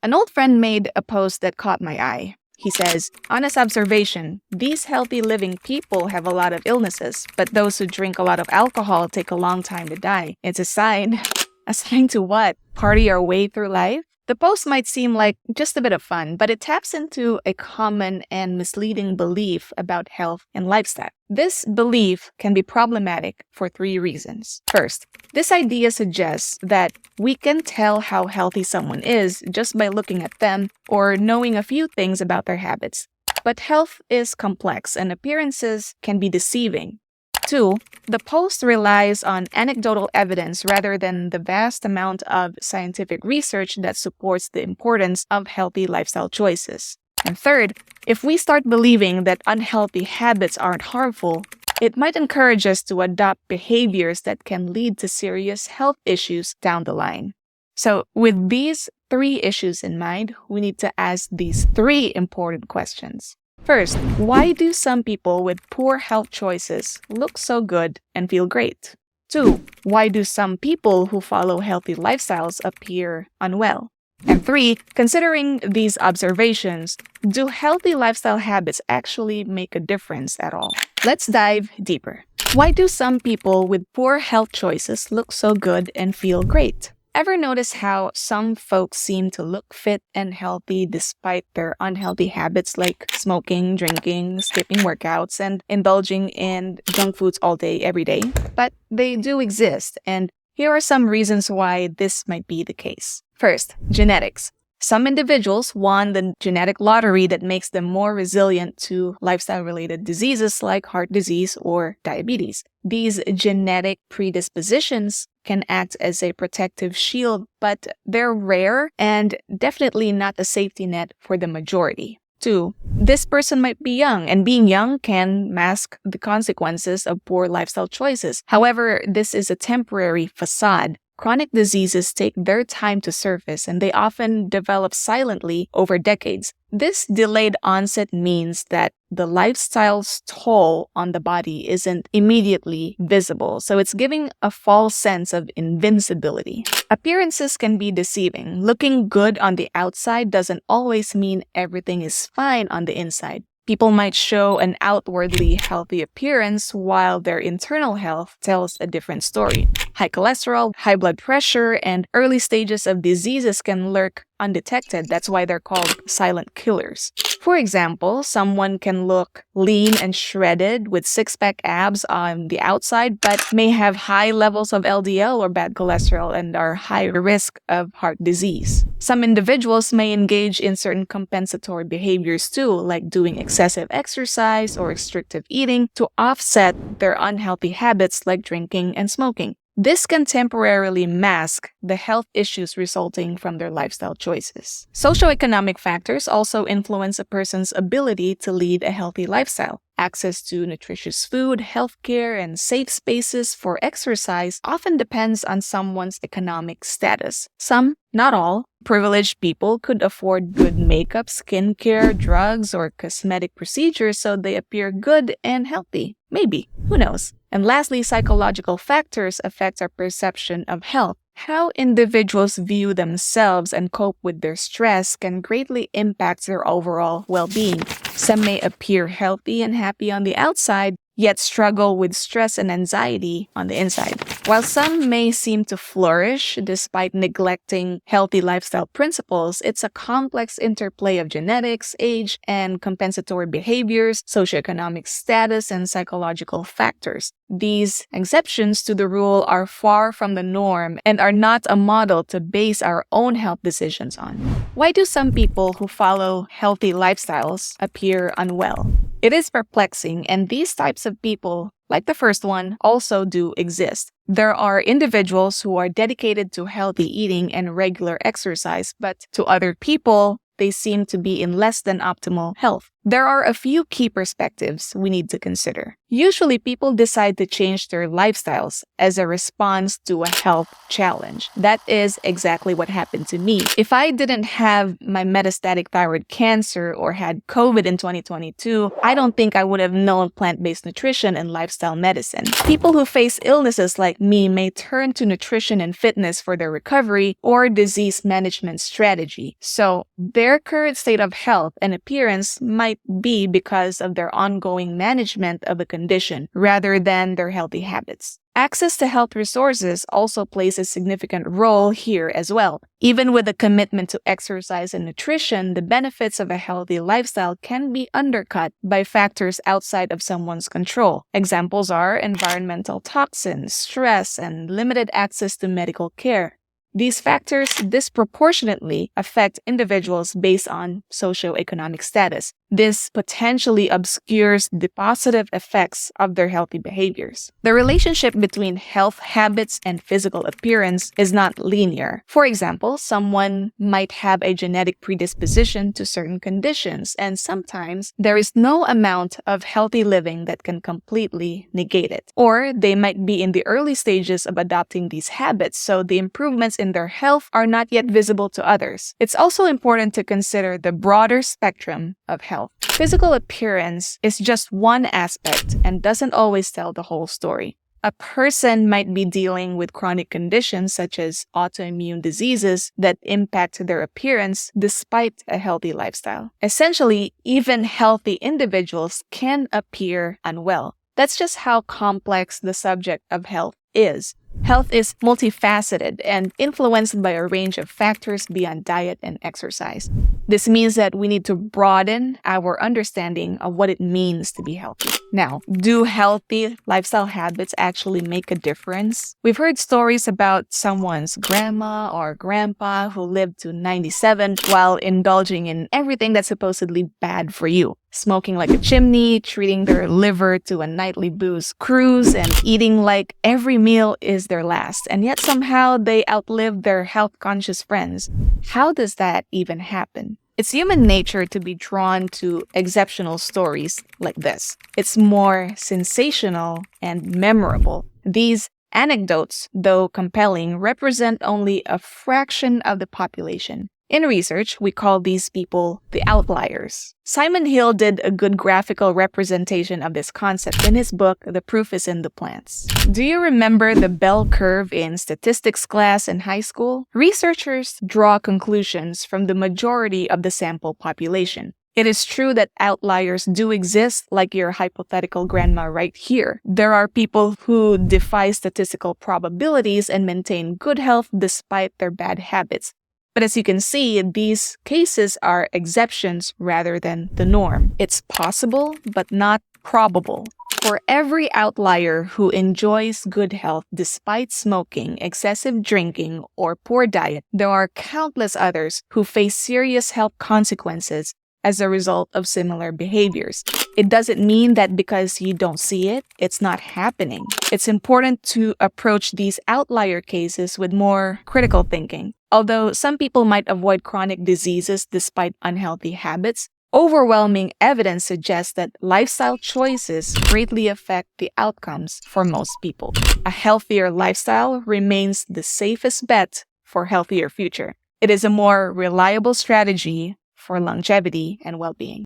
An old friend made a post that caught my eye. He says, honest observation, these healthy living people have a lot of illnesses, but those who drink a lot of alcohol take a long time to die. It's a sign. A sign to what? Party our way through life? The post might seem like just a bit of fun, but it taps into a common and misleading belief about health and lifestyle. This belief can be problematic for 3 reasons. First, this idea suggests that we can tell how healthy someone is just by looking at them or knowing a few things about their habits. But health is complex and appearances can be deceiving. 2, the post relies on anecdotal evidence rather than the vast amount of scientific research that supports the importance of healthy lifestyle choices. And third, if we start believing that unhealthy habits aren't harmful, it might encourage us to adopt behaviors that can lead to serious health issues down the line. So, with these 3 issues in mind, we need to ask these 3 important questions. First, why do some people with poor health choices look so good and feel great? 2, why do some people who follow healthy lifestyles appear unwell? And 3, considering these observations, do healthy lifestyle habits actually make a difference at all? Let's dive deeper. Why do some people with poor health choices look so good and feel great? Ever notice how some folks seem to look fit and healthy despite their unhealthy habits like smoking, drinking, skipping workouts, and indulging in junk foods all day, every day? But they do exist, and here are some reasons why this might be the case. First, genetics. Some individuals won the genetic lottery that makes them more resilient to lifestyle-related diseases like heart disease or diabetes. These genetic predispositions can act as a protective shield, but they're rare and definitely not a safety net for the majority. 2, this person might be young, and being young can mask the consequences of poor lifestyle choices. However, this is a temporary facade. Chronic diseases take their time to surface, and they often develop silently over decades. This delayed onset means that the lifestyle's toll on the body isn't immediately visible, so it's giving a false sense of invincibility. Appearances can be deceiving. Looking good on the outside doesn't always mean everything is fine on the inside. People might show an outwardly healthy appearance while their internal health tells a different story. High cholesterol, high blood pressure, and early stages of diseases can lurk undetected. That's why they're called silent killers. For example, someone can look lean and shredded with six-pack abs on the outside, but may have high levels of LDL or bad cholesterol and are high risk of heart disease. Some individuals may engage in certain compensatory behaviors too, like doing excessive exercise or restrictive eating to offset their unhealthy habits like drinking and smoking. This can temporarily mask the health issues resulting from their lifestyle choices. Socioeconomic factors also influence a person's ability to lead a healthy lifestyle. Access to nutritious food, healthcare, and safe spaces for exercise often depends on someone's economic status. Some, not all, privileged people could afford good makeup, skincare, drugs, or cosmetic procedures so they appear good and healthy. Maybe. Who knows? And lastly, psychological factors affect our perception of health. How individuals view themselves and cope with their stress can greatly impact their overall well-being. Some may appear healthy and happy on the outside, yet struggle with stress and anxiety on the inside. While some may seem to flourish despite neglecting healthy lifestyle principles, it's a complex interplay of genetics, age, and compensatory behaviors, socioeconomic status, and psychological factors. These exceptions to the rule are far from the norm and are not a model to base our own health decisions on. Why do some people who follow healthy lifestyles appear unwell? It is perplexing, and these types of people, like the first one, also do exist. There are individuals who are dedicated to healthy eating and regular exercise, but to other people, they seem to be in less than optimal health. There are a few key perspectives we need to consider. Usually, people decide to change their lifestyles as a response to a health challenge. That is exactly what happened to me. If I didn't have my metastatic thyroid cancer or had COVID in 2022, I don't think I would have known plant-based nutrition and lifestyle medicine. People who face illnesses like me may turn to nutrition and fitness for their recovery or disease management strategy. So, their current state of health and appearance might be because of their ongoing management of a condition rather than their healthy habits. Access to health resources also plays a significant role here as well. Even with a commitment to exercise and nutrition, the benefits of a healthy lifestyle can be undercut by factors outside of someone's control. Examples are environmental toxins, stress, and limited access to medical care. These factors disproportionately affect individuals based on socioeconomic status. This potentially obscures the positive effects of their healthy behaviors. The relationship between health habits and physical appearance is not linear. For example, someone might have a genetic predisposition to certain conditions, and sometimes there is no amount of healthy living that can completely negate it. Or they might be in the early stages of adopting these habits, so the improvements in their health are not yet visible to others. It's also important to consider the broader spectrum of health. Physical appearance is just one aspect and doesn't always tell the whole story. A person might be dealing with chronic conditions such as autoimmune diseases that impact their appearance despite a healthy lifestyle. Essentially, even healthy individuals can appear unwell. That's just how complex the subject of health is. Health is multifaceted and influenced by a range of factors beyond diet and exercise. This means that we need to broaden our understanding of what it means to be healthy. Now, do healthy lifestyle habits actually make a difference? We've heard stories about someone's grandma or grandpa who lived to 97 while indulging in everything that's supposedly bad for you. Smoking like a chimney, treating their liver to a nightly booze cruise, and eating like every meal is their last. And yet somehow they outlived their health-conscious friends. How does that even happen? It's human nature to be drawn to exceptional stories like this. It's more sensational and memorable. These anecdotes, though compelling, represent only a fraction of the population. In research, we call these people the outliers. Simon Hill did a good graphical representation of this concept in his book, The Proof is in the Plants. Do you remember the bell curve in statistics class in high school? Researchers draw conclusions from the majority of the sample population. It is true that outliers do exist, like your hypothetical grandma right here. There are people who defy statistical probabilities and maintain good health despite their bad habits. But as you can see, these cases are exceptions rather than the norm. It's possible, but not probable. For every outlier who enjoys good health despite smoking, excessive drinking, or poor diet, there are countless others who face serious health consequences as a result of similar behaviors. It doesn't mean that because you don't see it, it's not happening. It's important to approach these outlier cases with more critical thinking. Although some people might avoid chronic diseases despite unhealthy habits, overwhelming evidence suggests that lifestyle choices greatly affect the outcomes for most people. A healthier lifestyle remains the safest bet for a healthier future. It is a more reliable strategy for longevity and well-being.